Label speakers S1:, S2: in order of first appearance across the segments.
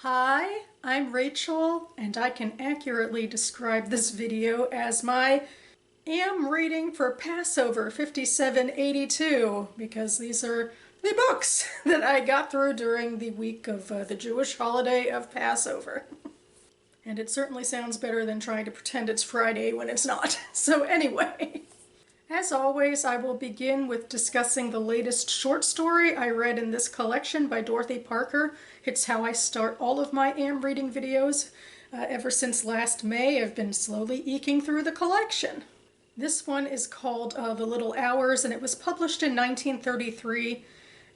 S1: Hi, I'm Rachel, and I can accurately describe this video as my am reading for Passover 5782, because these are the books that I got through during the week of the Jewish holiday of Passover. And it certainly sounds better than trying to pretend it's Friday when it's not. So anyway, as always, I will begin with discussing the latest short story I read in this collection by Dorothy Parker. It's how I start all of my am reading videos. Ever since last May, I've been slowly eking through the collection. This one is called The Little Hours, and it was published in 1933.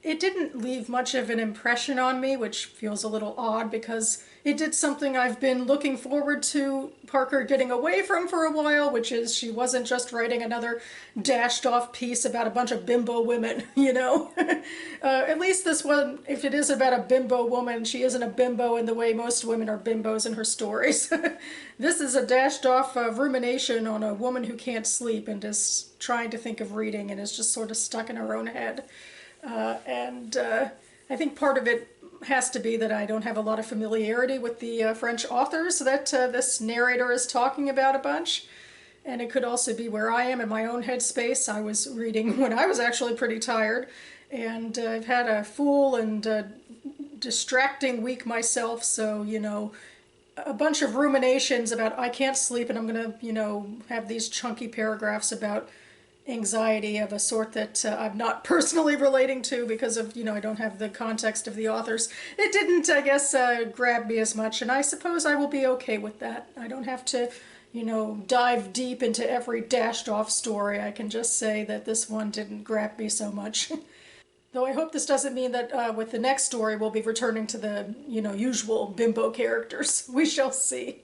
S1: It didn't leave much of an impression on me, which feels a little odd because it did something I've been looking forward to Parker getting away from for a while, which is she wasn't just writing another dashed off piece about a bunch of bimbo women, you know? At least this one, if it is about a bimbo woman, she isn't a bimbo in the way most women are bimbos in her stories. This is a dashed off rumination on a woman who can't sleep and is trying to think of reading and is just sort of stuck in her own head. I think part of it has to be that I don't have a lot of familiarity with the French authors that this narrator is talking about a bunch. And it could also be where I am in my own headspace. I was reading when I was actually pretty tired, and I've had a full and distracting week myself, so, you know, a bunch of ruminations about I can't sleep and I'm gonna, you know, have these chunky paragraphs about anxiety of a sort that I'm not personally relating to because of, you know, I don't have the context of the authors. It didn't, I guess, grab me as much, and I suppose I will be okay with that. I don't have to, you know, dive deep into every dashed off story. I can just say that this one didn't grab me so much. Though I hope this doesn't mean that with the next story we'll be returning to the, you know, usual bimbo characters. We shall see.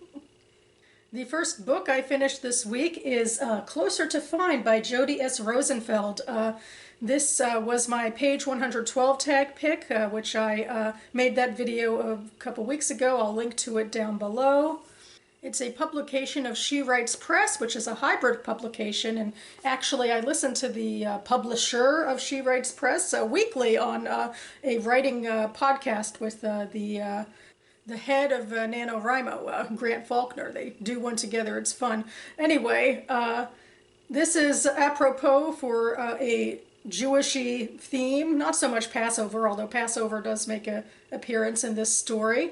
S1: The first book I finished this week is Closer to Fine by Jodi S. Rosenfeld. This was my page 112 tag pick, which I made that video a couple weeks ago. I'll link to it down below. It's a publication of She Writes Press, which is a hybrid publication, and actually I listen to the publisher of She Writes Press weekly on a writing podcast with the head of NaNoWriMo, Grant Faulkner. They do one together. It's fun. Anyway, this is apropos for a Jewish-y theme, not so much Passover, although Passover does make an appearance in this story.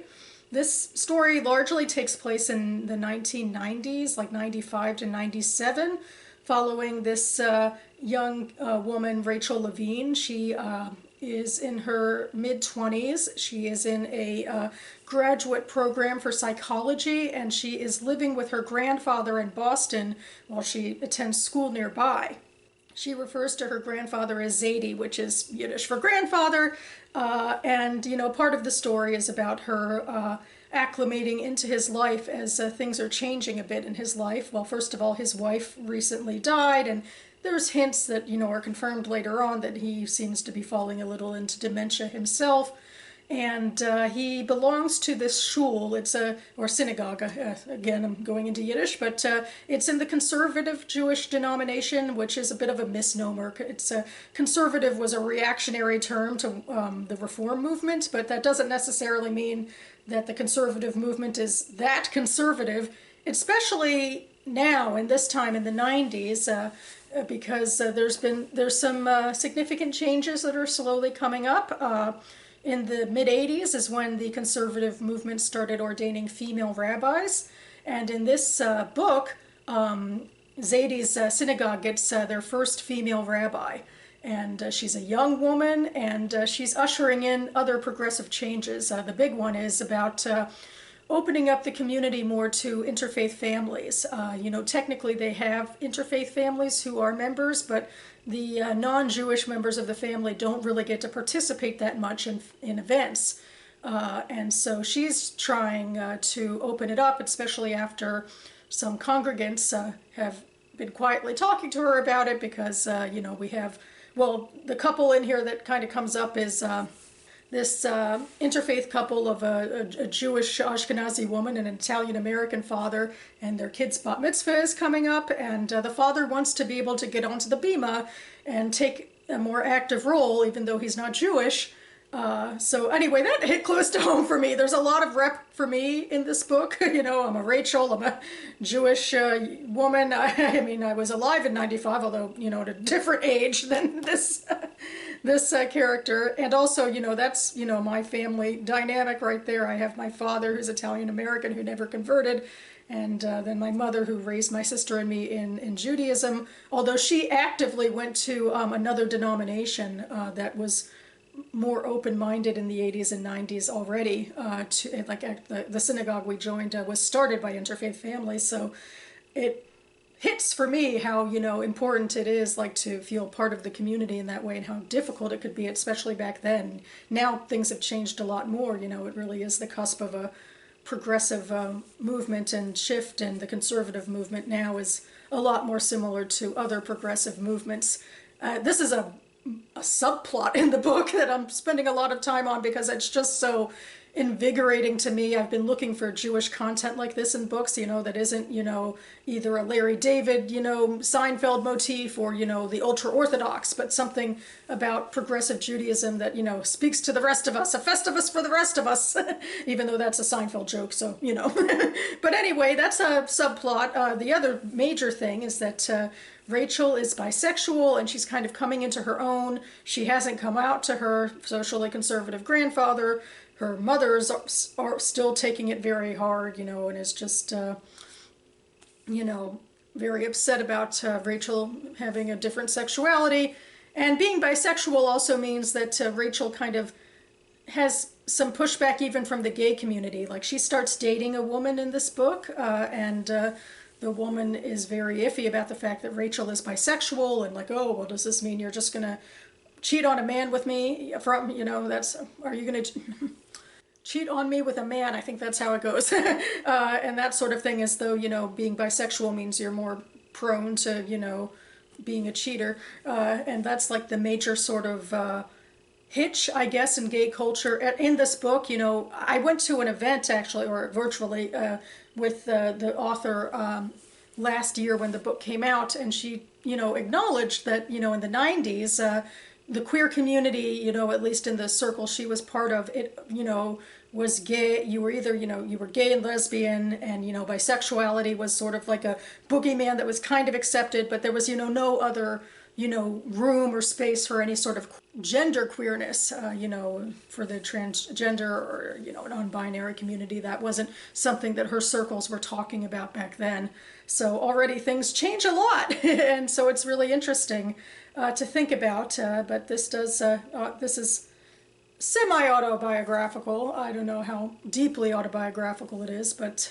S1: This story largely takes place in the 1990s, like 95 to 97, following this young woman, Rachel Levine. She is in her mid-20s. She is in a graduate program for psychology, and she is living with her grandfather in Boston while she attends school nearby. She refers to her grandfather as Serhii, which is Yiddish for grandfather, and, you know, part of the story is about her acclimating into his life as things are changing a bit in his life. Well, first of all, his wife recently died, and there's hints that, you know, are confirmed later on that he seems to be falling a little into dementia himself. And he belongs to this shul, or synagogue, again I'm going into Yiddish, but it's in the conservative Jewish denomination, which is a bit of a misnomer. Conservative was a reactionary term to the Reform movement, but that doesn't necessarily mean that the conservative movement is that conservative, especially now in this time in the 90s, because there's some significant changes that are slowly coming up. In the mid-'80s is when the conservative movement started ordaining female rabbis. And in this book, Serhii's synagogue gets their first female rabbi. And she's a young woman, and she's ushering in other progressive changes. The big one is about opening up the community more to interfaith families. You know, technically they have interfaith families who are members, but the non-Jewish members of the family don't really get to participate that much in events. And so she's trying to open it up, especially after some congregants have been quietly talking to her about it because, you know, we have, well, the couple in here that kind of comes up is this interfaith couple of a Jewish Ashkenazi woman and an Italian-American father, and their kid's bat mitzvah is coming up, and the father wants to be able to get onto the bima and take a more active role, even though he's not Jewish, So anyway, that hit close to home for me. There's a lot of rep for me in this book. You know, I'm a Rachel, I'm a Jewish woman. I mean, I was alive in 95, although, you know, at a different age than this character. And also, you know, that's, you know, my family dynamic right there. I have my father, who's Italian-American, who never converted. And then my mother, who raised my sister and me in Judaism, although she actively went to another denomination that was more open-minded in the 80s and 90s already. The synagogue we joined was started by interfaith families, so it hits for me how, you know, important it is, like, to feel part of the community in that way, and how difficult it could be, especially back then. Now things have changed a lot more. You know, it really is the cusp of a progressive movement and shift, and the conservative movement now is a lot more similar to other progressive movements. This is a subplot in the book that I'm spending a lot of time on because it's just so invigorating to me. I've been looking for Jewish content like this in books, you know, that isn't, you know, either a Larry David, you know, Seinfeld motif, or, you know, the ultra-Orthodox, but something about progressive Judaism that, you know, speaks to the rest of us, a Festivus for the rest of us, even though that's a Seinfeld joke, so, you know. But anyway, that's a subplot. The other major thing is that Rachel is bisexual, and she's kind of coming into her own. She hasn't come out to her socially conservative grandfather. Her mothers are still taking it very hard, you know, and is just, you know, very upset about Rachel having a different sexuality. And being bisexual also means that Rachel kind of has some pushback even from the gay community. Like, she starts dating a woman in this book, and the woman is very iffy about the fact that Rachel is bisexual, and like, oh, well, does this mean you're just gonna cheat on a man with me? From, you know, that's, are you gonna cheat on me with a man? I think that's how it goes. And that sort of thing, as though, you know, being bisexual means you're more prone to, you know, being a cheater. And that's like the major sort of hitch, I guess, in gay culture. In this book, you know, I went to an event, actually, or virtually, with the author last year when the book came out, and she, you know, acknowledged that, you know, in the 90s, the queer community, you know, at least in the circle she was part of, it, you know, was gay. You were either, you know, you were gay and lesbian, and, you know, bisexuality was sort of like a boogeyman that was kind of accepted, but there was, you know, no other, you know, room or space for any sort of gender queerness, you know, for the transgender or, you know, non-binary community. That wasn't something that her circles were talking about back then. So already things change a lot, and so it's really interesting to think about. But this does, this is semi-autobiographical. I don't know how deeply autobiographical it is, but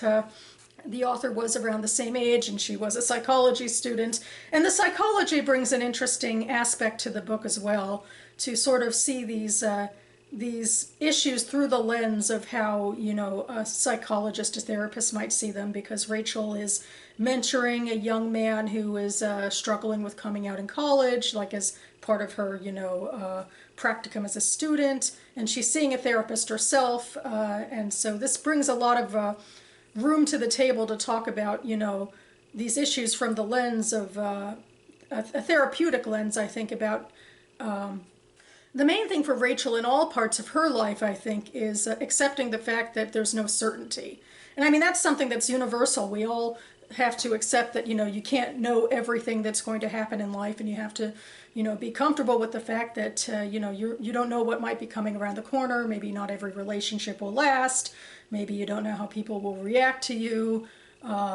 S1: the author was around the same age, and she was a psychology student. And the psychology brings an interesting aspect to the book as well, to sort of see these issues through the lens of how, you know, a psychologist, a therapist might see them, because Rachel is mentoring a young man who is struggling with coming out in college, like as part of her, you know, practicum as a student, and she's seeing a therapist herself, and so this brings a lot of room to the table to talk about, you know, these issues from the lens of a therapeutic lens, I think, about the main thing for Rachel in all parts of her life, I think, is accepting the fact that there's no certainty. And I mean, that's something that's universal. We all have to accept that, you know, you can't know everything that's going to happen in life, and you have to, you know, be comfortable with the fact that, you know, you don't know what might be coming around the corner. Maybe not every relationship will last. Maybe you don't know how people will react to you.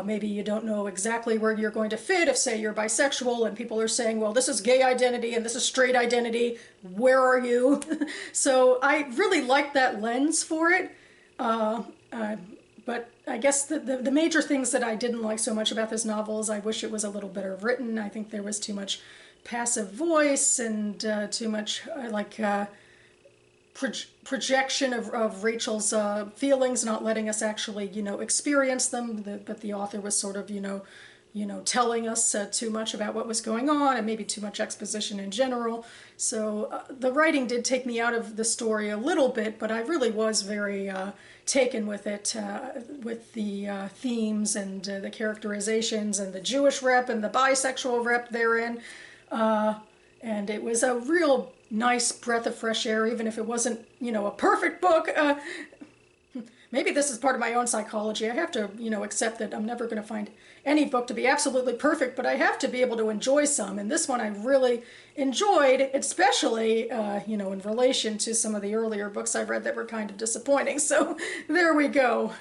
S1: Maybe you don't know exactly where you're going to fit. If, say, you're bisexual and people are saying, well, this is gay identity and this is straight identity, where are you? So I really like that lens for it. But I guess the major things that I didn't like so much about this novel is I wish it was a little better written. I think there was too much passive voice and too much projection of Rachel's feelings, not letting us actually, you know, experience them. But the author was sort of, you know, telling us too much about what was going on, and maybe too much exposition in general. So the writing did take me out of the story a little bit, but I really was very taken with it, with the themes and the characterizations and the Jewish rep and the bisexual rep therein. And it was a real nice breath of fresh air, even if it wasn't, a perfect book. Maybe this is part of my own psychology. I have to, accept that I'm never going to find any book to be absolutely perfect, but I have to be able to enjoy some. And this one I really enjoyed, especially, in relation to some of the earlier books I've read that were kind of disappointing. So there we go.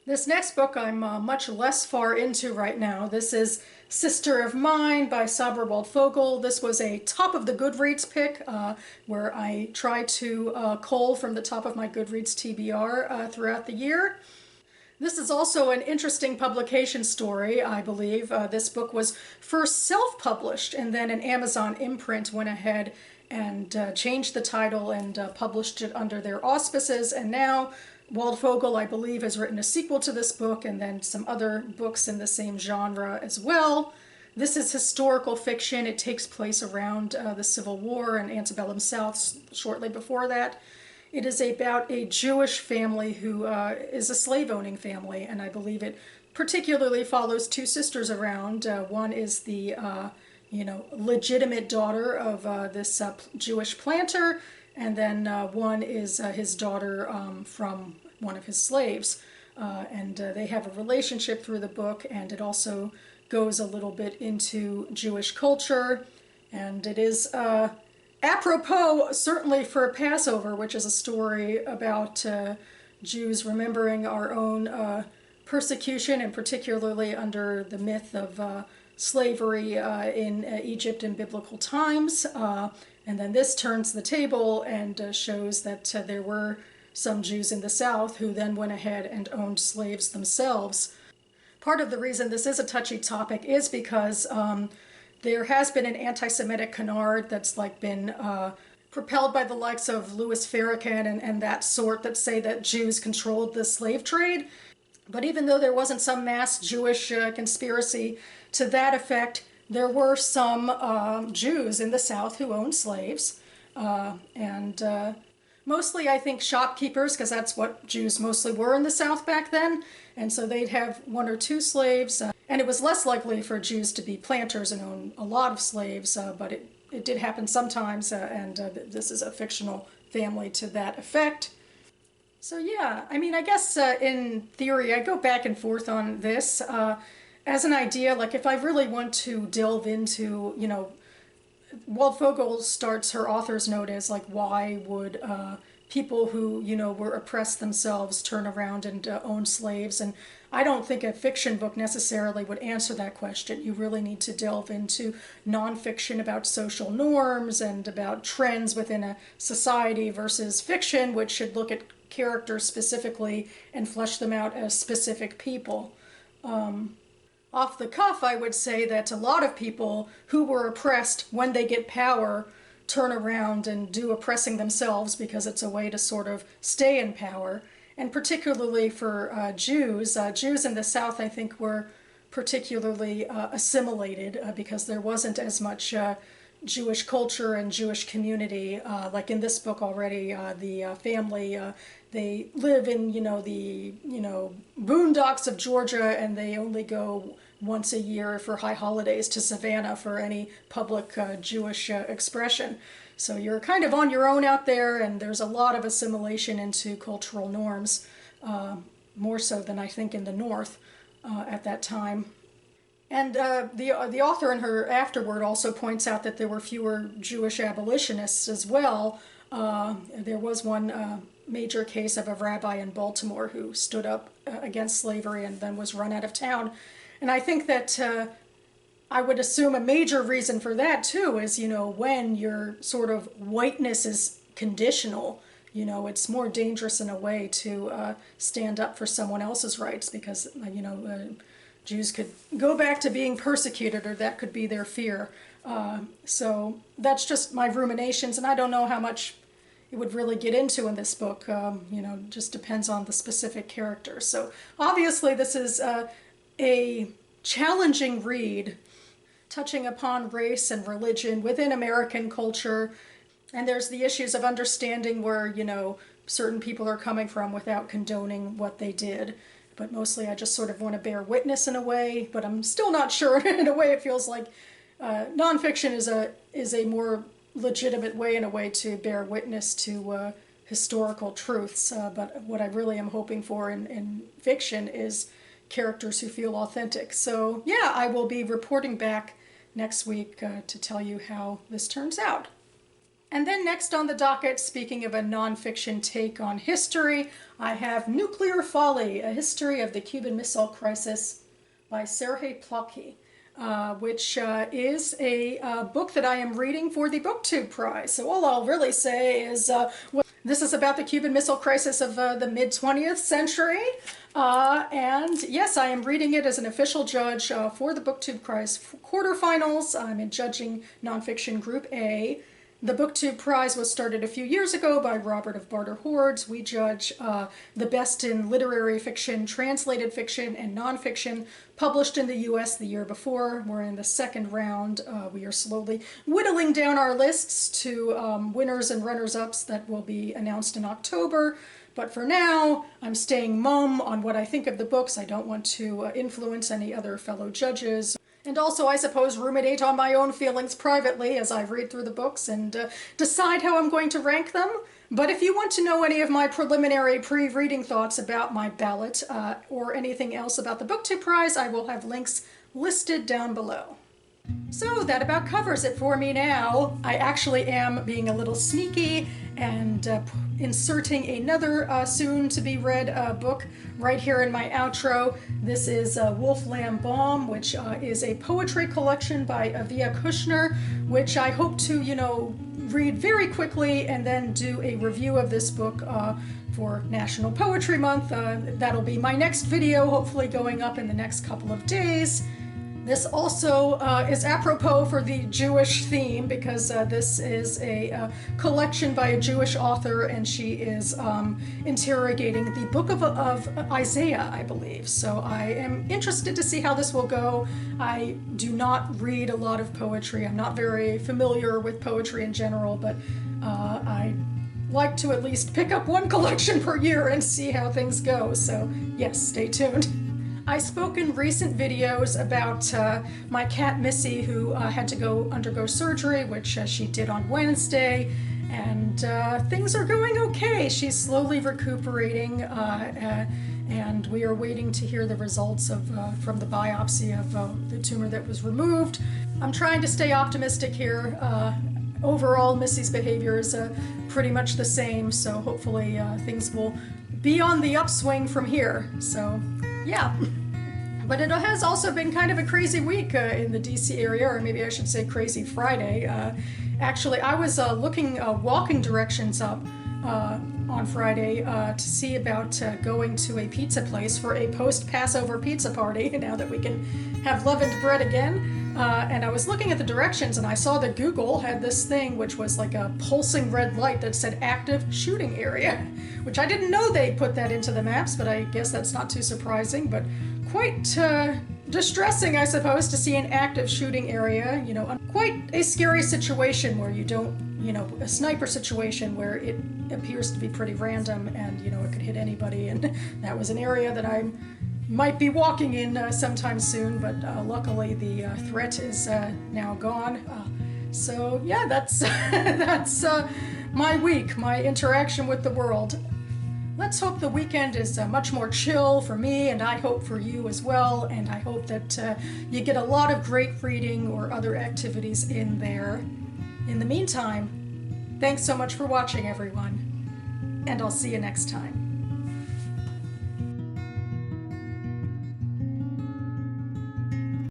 S1: This next book I'm much less far into right now. This is Sister of Mine by Sabra Waldfogel. This was a top of the Goodreads pick where I try to cull from the top of my Goodreads TBR throughout the year. This is also an interesting publication story, I believe. This book was first self-published, and then an Amazon imprint went ahead and changed the title and published it under their auspices, and now Waldfogel, I believe, has written a sequel to this book and then some other books in the same genre as well. This is historical fiction. It takes place around the Civil War and antebellum South, shortly before that. It is about a Jewish family who is a slave-owning family, and I believe it particularly follows two sisters around. One is the legitimate daughter of this Jewish planter, and then one is his daughter from one of his slaves. And they have a relationship through the book, and it also goes a little bit into Jewish culture. And it is apropos, certainly, for Passover, which is a story about Jews remembering our own persecution, and particularly under the myth of slavery in Egypt in biblical times. And then this turns the table and shows that there were some Jews in the South who then went ahead and owned slaves themselves. Part of the reason this is a touchy topic is because there has been an anti-Semitic canard that's been propelled by the likes of Louis Farrakhan and that sort, that say that Jews controlled the slave trade. But even though there wasn't some mass Jewish conspiracy to that effect, there were some Jews in the South who owned slaves, and mostly, I think, shopkeepers, because that's what Jews mostly were in the South back then, and so they'd have one or two slaves, and it was less likely for Jews to be planters and own a lot of slaves, but it did happen sometimes, and this is a fictional family to that effect. So yeah, I mean, I guess in theory, I go back and forth on this. As an idea, if I really want to delve into, Waldfogel starts her author's note as why would people who, were oppressed themselves turn around and own slaves? And I don't think a fiction book necessarily would answer that question. You really need to delve into nonfiction about social norms and about trends within a society versus fiction, which should look at characters specifically and flesh them out as specific people. Off the cuff, I would say that a lot of people who were oppressed, when they get power, turn around and do oppressing themselves because it's a way to sort of stay in power. And particularly for Jews, Jews in the South, I think, were particularly assimilated because there wasn't as much Jewish culture and Jewish community. Like in this book already, the family, they live in, the, boondocks of Georgia, and they only go once a year for high holidays to Savannah for any public Jewish expression. So you're kind of on your own out there, and there's a lot of assimilation into cultural norms, more so than I think in the North at that time. And the author in her afterword also points out that there were fewer Jewish abolitionists as well. There was one major case of a rabbi in Baltimore who stood up against slavery and then was run out of town. And I think that I would assume a major reason for that too is, when your sort of whiteness is conditional, it's more dangerous in a way to stand up for someone else's rights because, Jews could go back to being persecuted, or that could be their fear. So that's just my ruminations, and I don't know how much it would really get into in this book. Just depends on the specific characters. So obviously this is a challenging read, touching upon race and religion within American culture. And there's the issues of understanding where, certain people are coming from without condoning what they did. But mostly I just sort of want to bear witness in a way, but I'm still not sure. In a way it feels like nonfiction is a more legitimate way and a way to bear witness to historical truths. But what I really am hoping for in fiction is characters who feel authentic. So yeah, I will be reporting back next week to tell you how this turns out. And then next on the docket, speaking of a nonfiction take on history, I have Nuclear Folly, A History of the Cuban Missile Crisis by Serhii Plokhy, which is a book that I am reading for the BookTube Prize. So all I'll really say is this is about the Cuban Missile Crisis of the mid-20th century. And yes, I am reading it as an official judge for the BookTube Prize quarterfinals. I'm in judging nonfiction Group A. The BookTube Prize was started a few years ago by Robert of Barter Hordes. We judge the best in literary fiction, translated fiction, and nonfiction published in the U.S. the year before. We're in the second round. We are slowly whittling down our lists to winners and runners-ups that will be announced in October. But for now, I'm staying mum on what I think of the books. I don't want to influence any other fellow judges. And also, I suppose, ruminate on my own feelings privately as I read through the books and decide how I'm going to rank them. But if you want to know any of my preliminary pre-reading thoughts about my ballot or anything else about the BookTube Prize, I will have links listed down below. So that about covers it for me now. I actually am being a little sneaky and inserting another soon-to-be-read book right here in my outro. This is Wolf Lamb Baum, which is a poetry collection by Avia Kushner, which I hope to, read very quickly and then do a review of this book for National Poetry Month. That'll be my next video, hopefully going up in the next couple of days. This also is apropos for the Jewish theme because this is a collection by a Jewish author, and she is interrogating the book of Isaiah, I believe. So I am interested to see how this will go. I do not read a lot of poetry. I'm not very familiar with poetry in general, but I like to at least pick up one collection per year and see how things go. So yes, stay tuned. I spoke in recent videos about my cat Missy, who had to go undergo surgery, which she did on Wednesday, and things are going okay. She's slowly recuperating, and we are waiting to hear the results from the biopsy of the tumor that was removed. I'm trying to stay optimistic here. Overall, Missy's behavior is pretty much the same, so hopefully things will be on the upswing from here. So yeah. But it has also been kind of a crazy week in the DC area, or maybe I should say crazy Friday. Actually, I was looking walking directions up on Friday to see about going to a pizza place for a post-Passover pizza party, now that we can have leavened bread again. And I was looking at the directions, and I saw that Google had this thing which was like a pulsing red light that said active shooting area, which I didn't know they put that into the maps, but I guess that's not too surprising. But quite distressing, I suppose, to see an active shooting area, quite a scary situation where you don't, a sniper situation where it appears to be pretty random and, it could hit anybody. And that was an area that I might be walking in sometime soon, but luckily the threat is now gone. So yeah, that's, that's my week, my interaction with the world. Let's hope the weekend is much more chill for me, and I hope for you as well, and I hope that you get a lot of great reading or other activities in there. In the meantime, thanks so much for watching, everyone, and I'll see you next time.